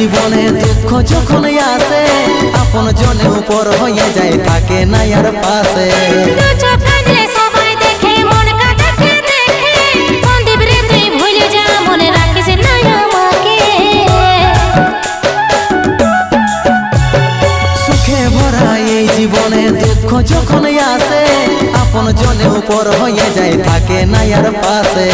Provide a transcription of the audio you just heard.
জীবনে দুঃখ যখন আসে আপন জনে উপর হয়ে যায় থাকে না আর পাশে সবাই দেখে মন কাটাকে দেখে সন্দীপ রে তুই ভুলে যা মনে রাখিস না আমাকে সুখে ভরা এই জীবনে দুঃখ যখন আসে আপন জনে উপর হয়ে যায় থাকে না আর পাশে